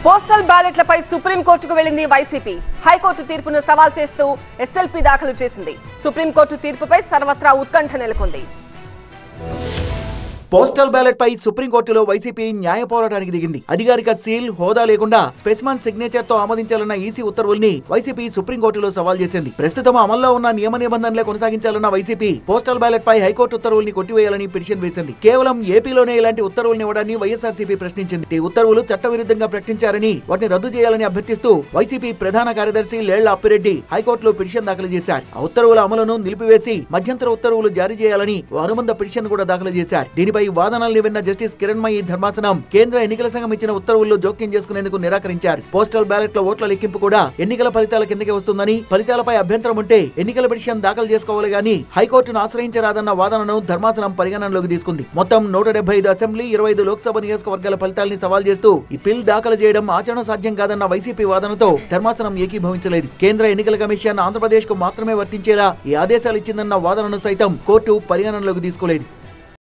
Postal బ్యాలెట్లపై సుప్రీంకోర్టుకు వెళ్లింది YCP. High court తీర్పును సవాల్ చేస్తూ ఎస్ఎల్పీ దాఖలు చేసింది. సుప్రీంకోర్టు తీర్పుపై సర్వత్రా ఉత్కంఠ నెలకొంది. పోస్టల్ బ్యాలెట్ పై సుప్రీంకోర్టులో వైసీపీ న్యాయ పోరాటానికి దిగింది. అధికారిక సీల్, హోదా లేకుండా స్పెసిమన్ సిగ్నేచర్ తో ఆమోదించాలన్న ఈసీ ఉత్తర్వుల్ని వైసీపీ సుప్రీంకోర్టులో సవాల్ చేసింది. ప్రస్తుతం అమల్లో ఉన్న నియమ నిబంధనలే కొనసాగించాలన్న వైసీపీ పోస్టల్ బ్యాలెట్ పై హైకోర్టు ఉత్తర్వుల్ని కొట్టివేయాలని పిటిషన్ వేసింది. కేవలం ఏపీలోనే ఇలాంటి ఉత్తర్వుల్ని ఇవ్వడాన్ని వైఎస్ఆర్సీపీ ప్రశ్నించింది. ఈ ఉత్తర్వులు చట్టవిరుద్ధంగా ప్రకటించారని, వాటిని రద్దు చేయాలని అభ్యర్థిస్తూ వైసీపీ ప్రధాన కార్యదర్శి లేళ్ల అప్పిరెడ్డి హైకోర్టులో పిటిషన్ దాఖలు చేశారు. ఆ ఉత్తర్వుల అమలును నిలిపివేసి మధ్యంతర ఉత్తర్వులు జారీ చేయాలని అనుబంధ పిటిషన్ కూడా దాఖలు చేశారు. దీనిపై వాదనల్ని విన్న జస్టిస్ కిరణ్మయి ధర్మాసనం కేంద్ర ఎన్నికల సంఘం ఇచ్చిన ఉత్తర్వుల్లో జోక్యం చేసుకునేందుకు నిరాకరించారు. పోస్టల్ బ్యాలెట్ లో ఓట్ల లెక్కింపు కూడా ఎన్నికల ఫలితాల కిందకే వస్తుందని, ఫలితాలపై అభ్యంతరం ఉంటే ఎన్నికల పిటిషన్ దాఖలు చేసుకోవాలి గానీ హైకోర్టును ఆశ్రయించరాదన్న వాదనను ధర్మాసనం పరిగణనలోకి తీసుకుంది. మొత్తం 175 అసెంబ్లీ, 25 లోక్సభ నియోజకవర్గాల ఫలితాల్ని సవాల్ చేస్తూ ఈ బిల్ దాఖలు చేయడం ఆచరణ సాధ్యం కాదన్న వైసీపీ వాదనతో ధర్మాసనం ఏకీభవించలేదు. కేంద్ర ఎన్నికల కమిషన్ ఆంధ్రప్రదేశ్ కు మాత్రమే వర్తించేలా ఈ ఆదేశాలు ఇచ్చిందన్న వాదనను సైతం కోర్టు పరిగణనలోకి తీసుకోలేదు.